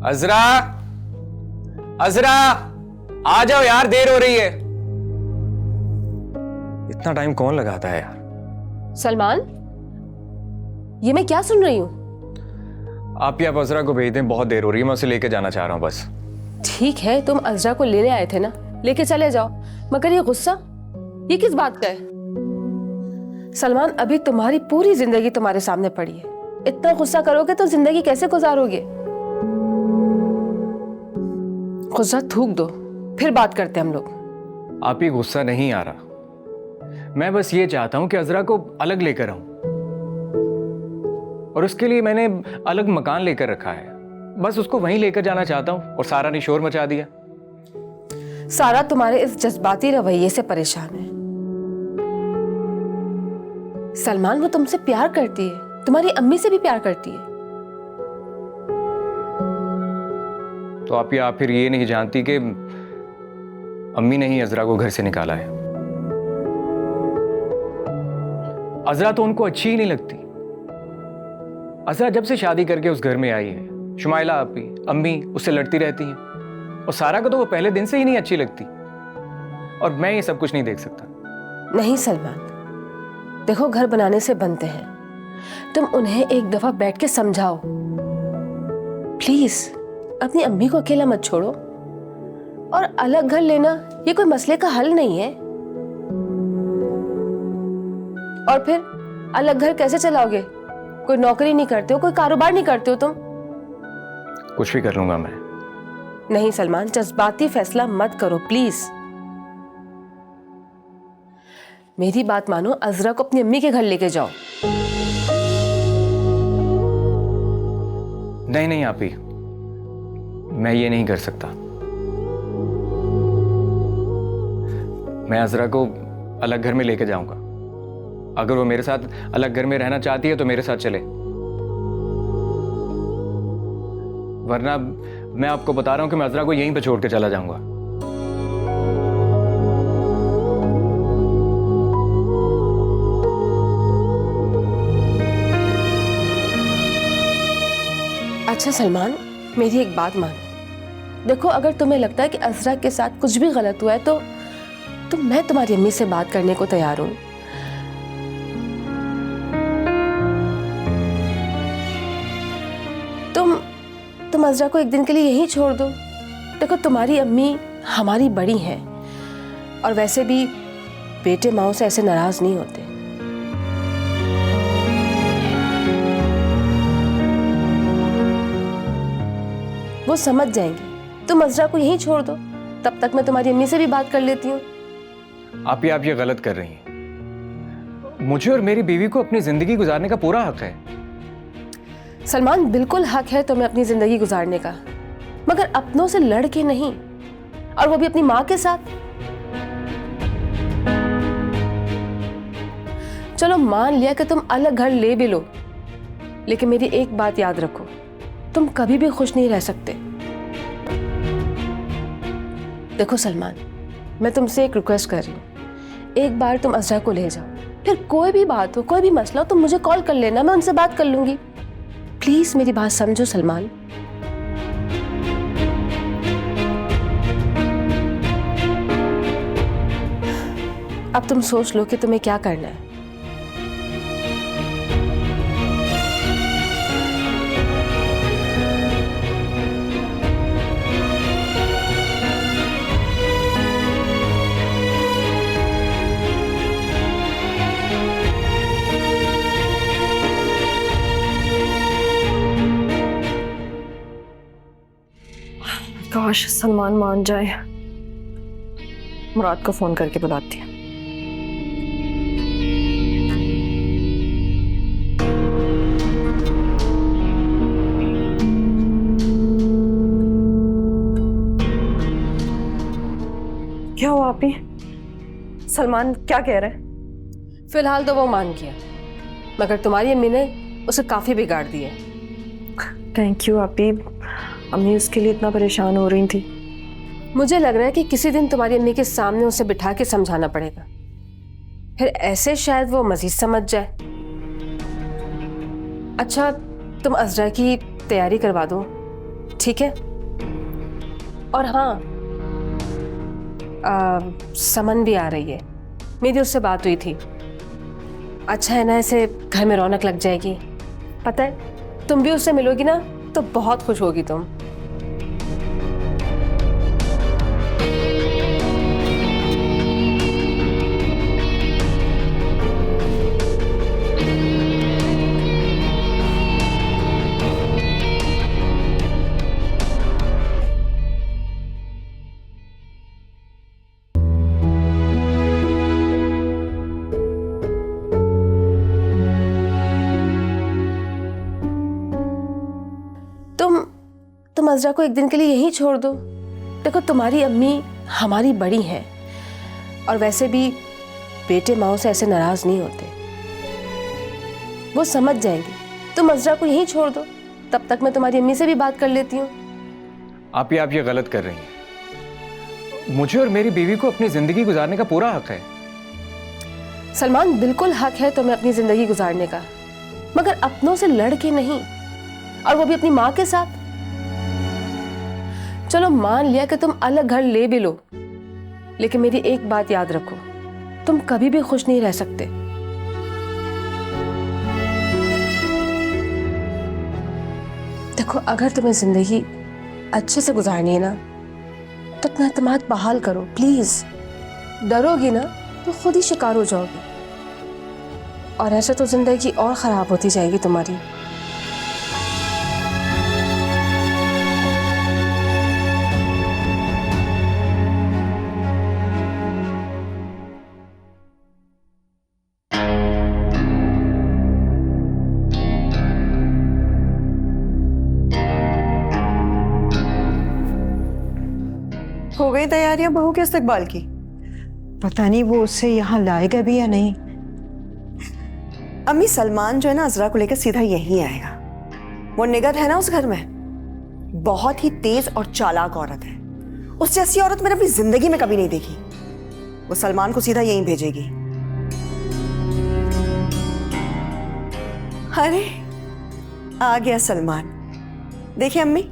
अजरा, अजरा, आ जाओ यार, देर हो रही है। इतना टाइम कौन लगाता है यार? सलमान, ये मैं क्या सुन रही हूँ? आप ही आप अजरा को भेज दें, बहुत देर हो रही है, मैं उसे लेके जाना चाह रहा हूँ बस। ठीक है, तुम अजरा को लेने आए थे ना, लेके चले जाओ। मगर ये गुस्सा, ये किस बात का है? सलमान, अभी तुम्हारी पूरी जिंदगी तुम्हारे सामने पड़ी है। इतना गुस्सा करोगे तो जिंदगी कैसे गुजारोगे? गुस्सा थूक दो, फिर बात करते हम लोग। आप ही गुस्सा नहीं आ रहा, मैं बस ये चाहता हूं कि अजरा को अलग लेकर आऊं, और उसके लिए मैंने अलग मकान लेकर रखा है। बस उसको वहीं लेकर जाना चाहता हूं, और सारा ने शोर मचा दिया। सारा तुम्हारे इस जज्बाती रवैये से परेशान है। सलमान, वो तुमसे प्यार करती है, तुम्हारी अम्मी से भी प्यार करती है। तो आप फिर ये नहीं जानती कि अम्मी ने ही अजरा को घर से निकाला है? अजरा तो उनको अच्छी ही नहीं लगती। अजरा जब से शादी करके उस घर में आई है, शुमाइला आपी, अम्मी उससे लड़ती रहती हैं, और सारा को तो वो पहले दिन से ही नहीं अच्छी लगती, और मैं ये सब कुछ नहीं देख सकता। नहीं सलमान, देखो, घर बनाने से बनते हैं। तुम उन्हें एक दफा बैठ के समझाओ प्लीज। अपनी अम्मी को अकेला मत छोड़ो। और अलग घर लेना ये कोई मसले का हल नहीं है। और फिर अलग घर कैसे चलाओगे? कोई नौकरी नहीं करते हो, कोई कारोबार नहीं करते हो तुम? कुछ भी कर लूंगा मैं। नहीं सलमान, जज्बाती फैसला मत करो प्लीज। मेरी बात मानो, अजरा को अपनी अम्मी के घर लेके जाओ। नहीं नहीं आपी, मैं ये नहीं कर सकता। मैं अजरा को अलग घर में लेके जाऊंगा। अगर वो मेरे साथ अलग घर में रहना चाहती है तो मेरे साथ चले, वरना मैं आपको बता रहा हूं कि मैं अजरा को यहीं पे छोड़ के चला जाऊंगा। अच्छा सलमान, मेरी एक बात मानो। देखो, अगर तुम्हें लगता है कि अजरा के साथ कुछ भी गलत हुआ है तो मैं तुम्हारी अम्मी से बात करने को तैयार हूं। तुम अजरा को एक दिन के लिए यहीं छोड़ दो। देखो, तुम्हारी अम्मी हमारी बड़ी हैं, और वैसे भी बेटे माओ से ऐसे नाराज नहीं होते। वो समझ जाएंगे। तुम अजरा को यहीं छोड़ दो, तब तक मैं तुम्हारी अम्मी से भी बात कर लेती हूँ। आप ये गलत कर रही हैं। मुझे और मेरी बीवी को अपनी जिंदगी गुजारने का पूरा हक है। सलमान, बिल्कुल हक है तुम्हें अपनी जिंदगी गुजारने का, मगर अपनों से लड़ के नहीं, और वो भी अपनी माँ के साथ। चलो मान लिया कि तुम अलग घर ले भी लो, लेकिन मेरी एक बात याद रखो, तुम कभी भी खुश नहीं रह सकते। देखो सलमान, मैं तुमसे एक रिक्वेस्ट कर रही हूँ, एक बार तुम अजरा को ले जाओ, फिर कोई भी बात हो, कोई भी मसला हो, तुम मुझे कॉल कर लेना, मैं उनसे बात कर लूंगी। प्लीज मेरी बात समझो सलमान। अब तुम सोच लो कि तुम्हें क्या करना है। काश सलमान मान जाए। मुराद को फोन करके बुलाती है। क्या हुआ आपी? सलमान क्या कह रहे हैं? फिलहाल तो वो मान गया, मगर तुम्हारी अम्मी ने उसे काफी बिगाड़ दिया। थैंक यू आपी, अम्मी उसके लिए इतना परेशान हो रही थी। मुझे लग रहा है कि किसी दिन तुम्हारी अम्मी के सामने उसे बिठा के समझाना पड़ेगा, फिर ऐसे शायद वो मजीद समझ जाए। अच्छा, तुम अजरा की तैयारी करवा दो, ठीक है। और हाँ, समन भी आ रही है, मेरी उससे बात हुई थी। अच्छा है ना, ऐसे घर में रौनक लग जाएगी। पता है, तुम भी उससे मिलोगी ना तो बहुत खुश होगी तुम। तुम अज़रा को एक दिन के लिए यहीं छोड़ दो। देखो, तुम्हारी अम्मी हमारी बड़ी हैं, और वैसे भी बेटे माओ से ऐसे नाराज नहीं होते, वो समझ जाएंगी। तुम अज़रा को यहीं छोड़ दो, तब तक मैं तुम्हारी अम्मी से भी बात कर लेती हूँ। आप ये गलत कर रही हैं। मुझे और मेरी बीवी को अपनी जिंदगी गुजारने का पूरा हक है। सलमान, बिल्कुल हक है तुम्हें अपनी जिंदगी गुजारने का, मगर अपनों से लड़ के नहीं, और वो भी अपनी माँ के साथ। चलो मान लिया कि तुम अलग घर ले भी लो, लेकिन मेरी एक बात याद रखो, तुम कभी भी खुश नहीं रह सकते। देखो, अगर तुम्हें जिंदगी अच्छे से गुजारनी है ना, तो अपना एतमाद बहाल करो प्लीज। डरोगी ना तो खुद ही शिकार हो जाओगी, और ऐसे तो जिंदगी और खराब होती जाएगी तुम्हारी। हो गई तैयारियां बहू के इस्तकबाल की? पता नहीं वो उससे यहाँ लाएगा भी या नहीं। अम्मी, सलमान जो है ना, अज़रा को लेकर सीधा यहीं आएगा। वो निगत है ना उस घर में, बहुत ही तेज और चालाक औरत है। उससे ऐसी औरत मैंने अपनी जिंदगी में कभी नहीं देखी। वो सलमान को सीधा यहीं भेजेगी। अरे आ गया सलमान। देखिए अम्मी,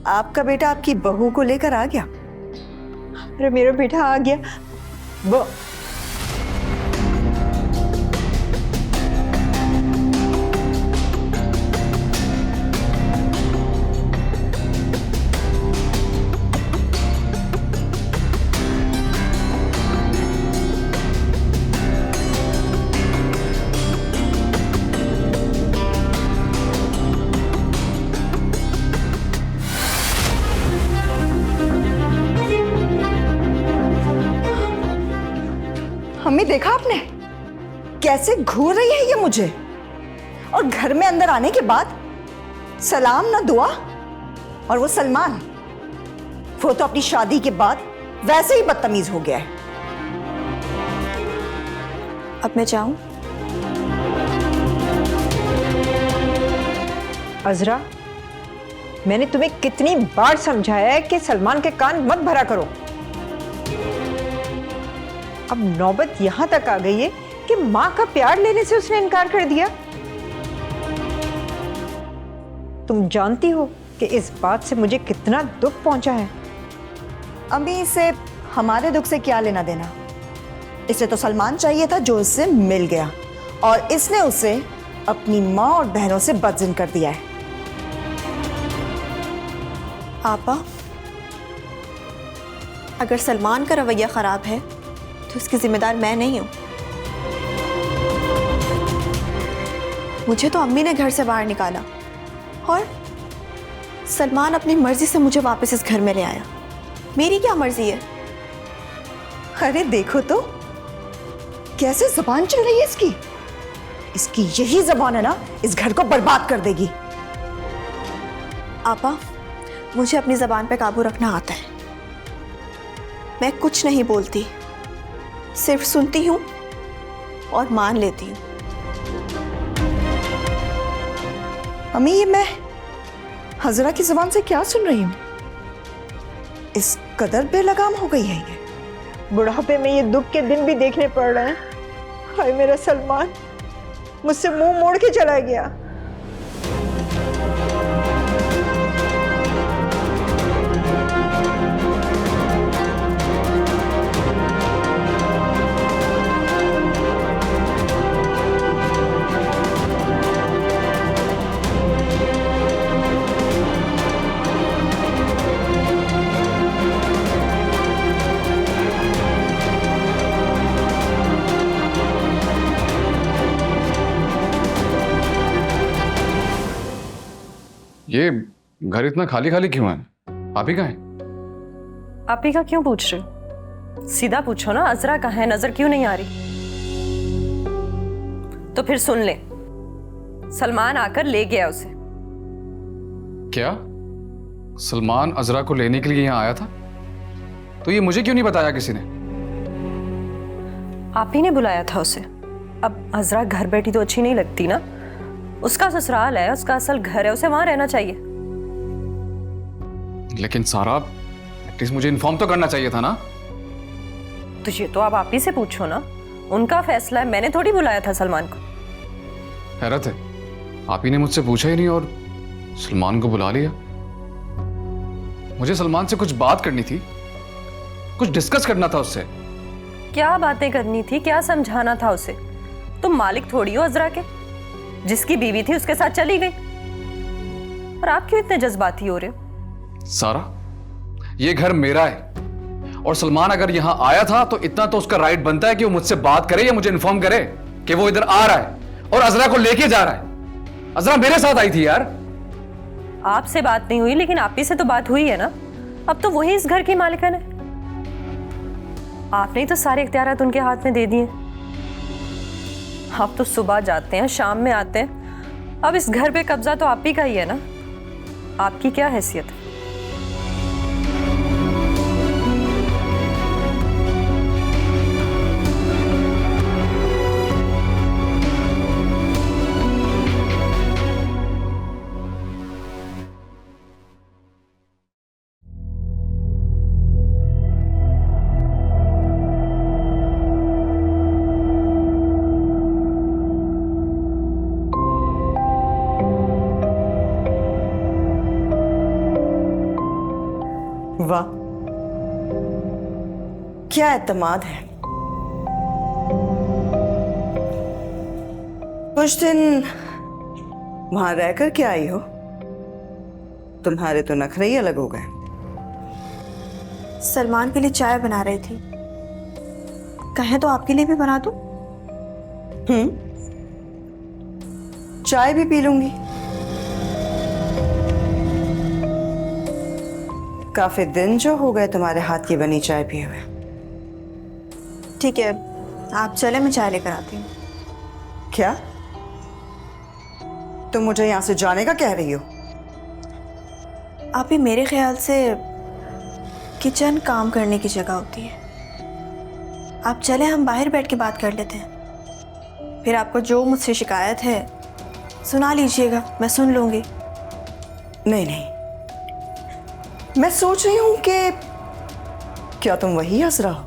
आपका बेटा आपकी बहू को लेकर आ गया। अरे मेरा बेटा आ गया। वो अम्मी, देखा आपने कैसे घूर रही है ये मुझे, और घर में अंदर आने के बाद सलाम ना दुआ। और वो सलमान, वो तो अपनी शादी के बाद वैसे ही बदतमीज हो गया है। अब मैं जाऊं? अज़रा, मैंने तुम्हें कितनी बार समझाया है कि सलमान के कान मत भरा करो। अब नौबत यहां तक आ गई है कि मां का प्यार लेने से उसने इनकार कर दिया। तुम जानती हो कि इस बात से मुझे कितना दुख पहुंचा है। अम्मी, इसे हमारे दुख से क्या लेना देना? इसे तो सलमान चाहिए था जो इससे मिल गया, और इसने उसे अपनी माँ और बहनों से बदजिन कर दिया है। आपा, अगर सलमान का रवैया खराब है तो इसकी जिम्मेदार मैं नहीं हूं। मुझे तो अम्मी ने घर से बाहर निकाला, और सलमान अपनी मर्जी से मुझे वापस इस घर में ले आया। मेरी क्या मर्जी है? अरे देखो तो कैसे जुबान चल रही है इसकी। इसकी यही जुबान है ना, इस घर को बर्बाद कर देगी। आपा, मुझे अपनी जबान पे काबू रखना आता है। मैं कुछ नहीं बोलती, सिर्फ सुनती हूं और मान लेती हूं। अम्मी, ये मैं हजरा की जुबान से क्या सुन रही हूं? इस कदर बेलगाम हो गई है ये। बुढ़ापे में ये दुख के दिन भी देखने पड़ रहे हैं। हाय मेरा सलमान मुझसे मुंह मोड़ के चला गया। ये घर इतना खाली खाली क्यों है? आप ही कहाँ हैं? आप ही का क्यों पूछ रहे हो? सीधा पूछो ना, अजरा कहाँ है, नजर क्यों नहीं आ रही? तो फिर सुन ले, सलमान आकर ले गया उसे। क्या सलमान अजरा को लेने के लिए यहाँ आया था? तो ये मुझे क्यों नहीं बताया किसी ने? आप ही ने बुलाया था उसे। अब अजरा घर बैठी तो अच्छी नहीं लगती ना, उसका ससुराल है, उसका असल घर है, उसे वहां रहना चाहिए। लेकिन सारा, एटलीस्ट मुझे इन्फॉर्म तो करना चाहिए था ना। तो ये तो आप ही से पूछो ना, उनका फैसला है, मैंने थोड़ी बुलाया था सलमान को। हैरत है, आप ही ने मुझसे पूछा ही नहीं और सलमान को बुला लिया। मुझे सलमान से कुछ बात करनी थी, कुछ डिस्कस करना था उससे। क्या बातें करनी थी, क्या समझाना था उसे? तुम मालिक थोड़ी हो अजरा के, जिसकी बीवी थी उसके साथ चली गई। और आप क्यों इतने जज्बाती हो रहे हो? सारा, ये घर मेरा है और सलमान अगर यहां आया था तो इतना तो उसका राइट बनता है कि वो मुझसे बात करे या मुझे इन्फॉर्म करे कि वो इधर आ रहा है और अजरा को लेके जा रहा है। अजरा मेरे साथ आई थी यार। आपसे बात नहीं हुई, लेकिन आप ही से तो बात हुई है ना। अब तो वही इस घर की मालिकन है, आपने ही तो सारे इख्तियारात उनके हाथ में दे दिए। आप तो सुबह जाते हैं, शाम में आते हैं, अब इस घर पे कब्जा तो आप ही का ही है ना। आपकी क्या हैसियत है? वाह, क्या एतमाद है। कुछ दिन वहां रहकर क्या आई हो? तुम्हारे तो नखरे ही अलग हो गए। सलमान के लिए चाय बना रही थी, कहें तो आपके लिए भी बना दूं? चाय भी पी लूंगी। काफी दिन जो हो गए तुम्हारे हाथ की बनी चाय पिए हुए। ठीक है, आप चले, मैं चाय लेकर आती हूँ। क्या तुम मुझे यहां से जाने का कह रही हो? आप ही, मेरे ख्याल से किचन काम करने की जगह होती है। आप चले, हम बाहर बैठ के बात कर लेते हैं। फिर आपको जो मुझसे शिकायत है सुना लीजिएगा, मैं सुन लूंगी। नहीं नहीं, मैं सोच रही हूं कि क्या तुम वही अजरा हो?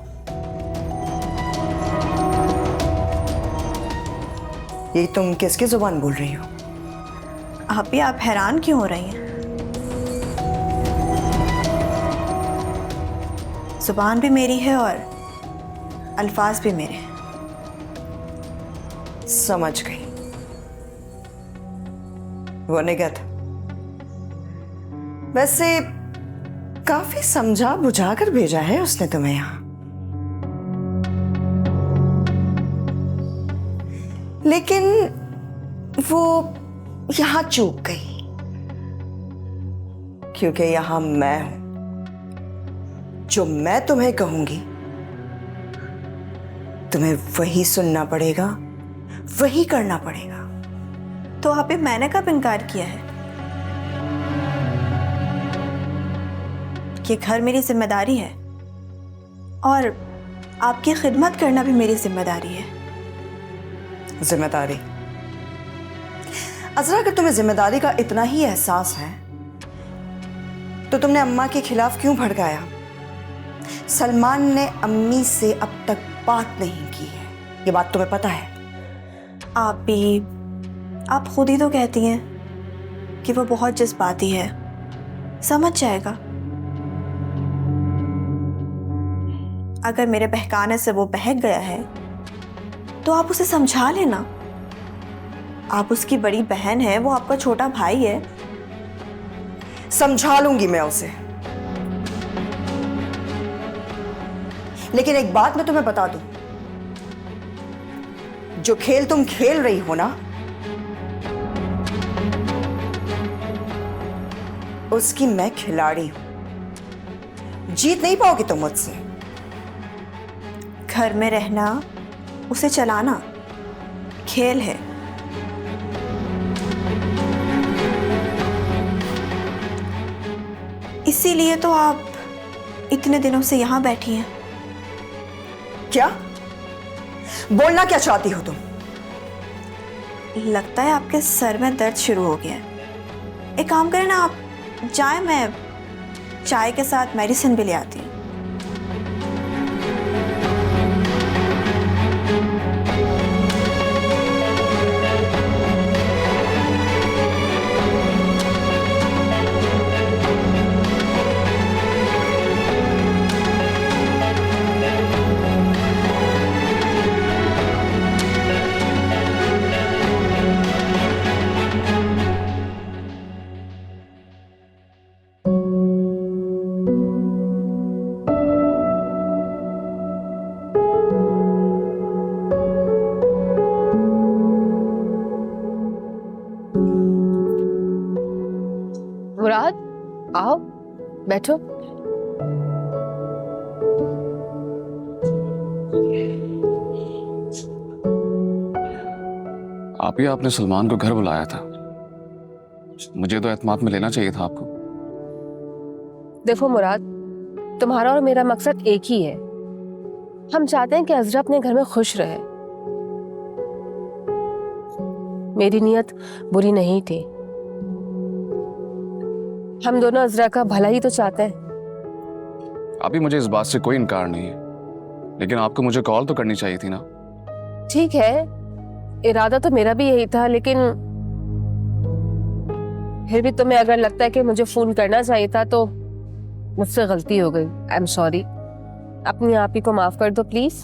ये तुम किसकी जुबान बोल रही हो? आप ही, आप हैरान क्यों हो रही हैं? जुबान भी मेरी है और अल्फाज भी मेरे हैं। समझ गई। वो निगत वैसे काफी समझा बुझा कर भेजा है उसने तुम्हें यहां, लेकिन वो यहां चूक गई क्योंकि यहां मैं हूं। जो मैं तुम्हें कहूंगी तुम्हें वही सुनना पड़ेगा, वही करना पड़ेगा। तो आप ही, मैंने कब इनकार किया है? ये घर मेरी जिम्मेदारी है और आपकी खिदमत करना भी मेरी जिम्मेदारी है। जिम्मेदारी? अजरा, अगर तुम्हें जिम्मेदारी का इतना ही एहसास है तो तुमने अम्मा के खिलाफ क्यों भड़काया? सलमान ने अम्मी से अब तक बात नहीं की है, ये बात तुम्हें पता है? आप खुद ही तो कहती हैं कि वो बहुत जज्बाती है, समझ जाएगा। अगर मेरे बहकाने से वो बहक गया है तो आप उसे समझा लेना। आप उसकी बड़ी बहन है, वो आपका छोटा भाई है। समझा लूंगी मैं उसे, लेकिन एक बात मैं तुम्हें बता दूं, जो खेल तुम खेल रही हो ना, उसकी मैं खिलाड़ी हूं। जीत नहीं पाओगे तुम मुझसे। घर में रहना, उसे चलाना खेल है। इसीलिए तो आप इतने दिनों से यहां बैठी हैं। क्या बोलना क्या चाहती हो तुम? लगता है आपके सर में दर्द शुरू हो गया है। एक काम करें ना, आप जाएं, मैं चाय के साथ मेडिसिन भी ले आती हूँ। मुराद, आओ बैठो। आप ही आपने सलमान को घर बुलाया था। मुझे तो एतमाद में लेना चाहिए था आपको। देखो मुराद, तुम्हारा और मेरा मकसद एक ही है। हम चाहते हैं कि अज़रा अपने घर में खुश रहे। मेरी नीयत बुरी नहीं थी। हम दोनों अज़रा का भला ही तो चाहते हैं। अभी मुझे इस बात से कोई इनकार नहीं है, लेकिन आपको मुझे कॉल तो करनी चाहिए थी ना। ठीक है, इरादा तो मेरा भी यही था, लेकिन फिर भी तुम्हें अगर लगता है कि मुझे फोन करना चाहिए था तो मुझसे गलती हो गई। I am sorry. अपनी आप ही को माफ कर दो प्लीज।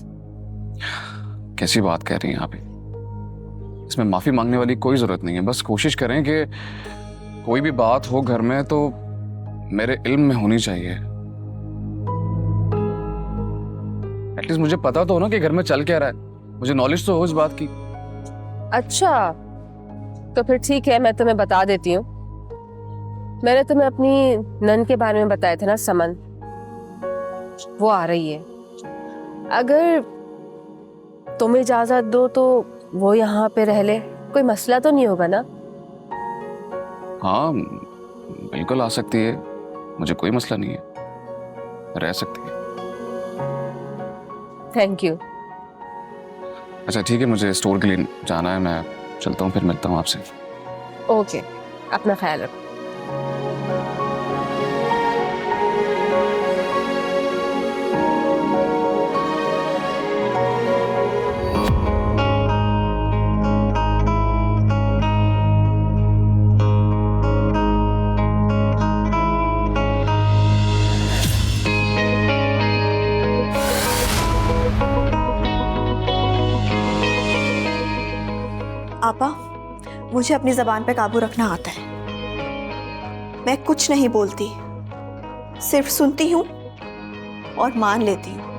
कैसी बात कह रही हैं आप? इसमें माफी मांगने वाली कोई जरूरत नहीं है। बस कोशिश करें कि कोई भी बात हो घर में तो मेरे इल्म में होनी चाहिए। एटलीस्ट मुझे पता तो हो ना कि घर में चल क्या रहा है। मुझे नॉलेज तो हो इस बात की। अच्छा, तो फिर ठीक है, मैं तुम्हें बता देती हूँ। मैंने तुम्हें अपनी नन के बारे में बताया था ना, समन। वो आ रही है। अगर तुम इजाजत दो तो वो यहाँ पे रह ले, कोई मसला तो नहीं होगा ना? हाँ बिल्कुल आ सकती है, मुझे कोई मसला नहीं है, रह सकती है। Thank you. अच्छा ठीक है, मुझे स्टोर के लिए जाना है, मैं चलता हूँ, फिर मिलता हूँ आपसे। ओके, अपना ख्याल रखो। आपा, मुझे अपनी जबान पे काबू रखना आता है। मैं कुछ नहीं बोलती, सिर्फ सुनती हूँ और मान लेती हूँ।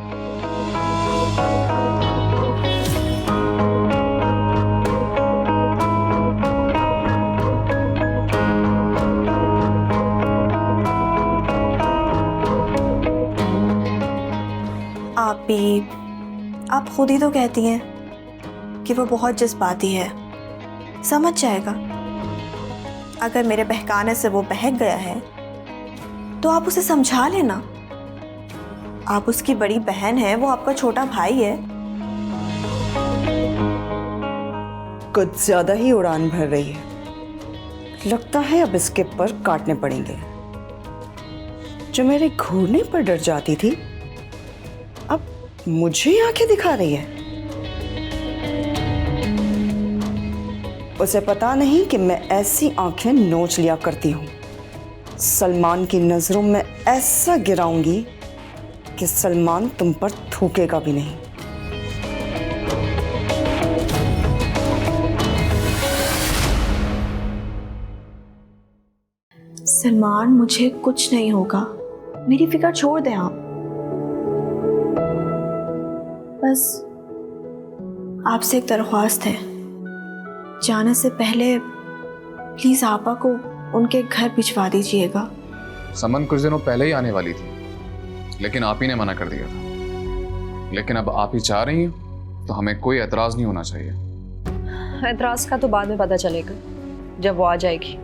आप खुद ही तो कहती हैं कि वो बहुत जज्बाती है, समझ जाएगा। अगर मेरे बहकाने से वो बहक गया है तो आप उसे समझा लेना। आप उसकी बड़ी बहन है, वो आपका छोटा भाई है। कुछ ज्यादा ही उड़ान भर रही है। लगता है अब इसके पर काटने पड़ेंगे। जो मेरे घूरने पर डर जाती थी, अब मुझे आंखें दिखा रही है। उसे पता नहीं कि मैं ऐसी आंखें नोच लिया करती हूं। सलमान की नजरों में ऐसा गिराऊंगी कि सलमान तुम पर थूकेगा भी नहीं। सलमान, मुझे कुछ नहीं होगा, मेरी फिक्र छोड़ दें आप। बस आपसे एक दरख्वास्त है, जाने से पहले प्लीज आपा को उनके घर भिजवा दीजिएगा। समन कुछ दिनों पहले ही आने वाली थी, लेकिन आप ही ने मना कर दिया था। लेकिन अब आप ही चाह रही हैं तो हमें कोई एतराज नहीं होना चाहिए। एतराज का तो बाद में पता चलेगा जब वो आ जाएगी।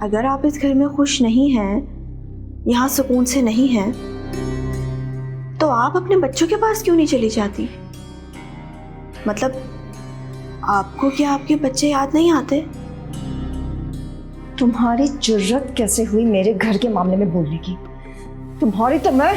अगर आप इस घर में खुश नहीं हैं, यहाँ सुकून से नहीं हैं, तो आप अपने बच्चों के पास क्यों नहीं चली जाती? मतलब आपको क्या आपके बच्चे याद नहीं आते? तुम्हारी जुर्रत कैसे हुई मेरे घर के मामले में बोलने की? तुम्हारी तो मैं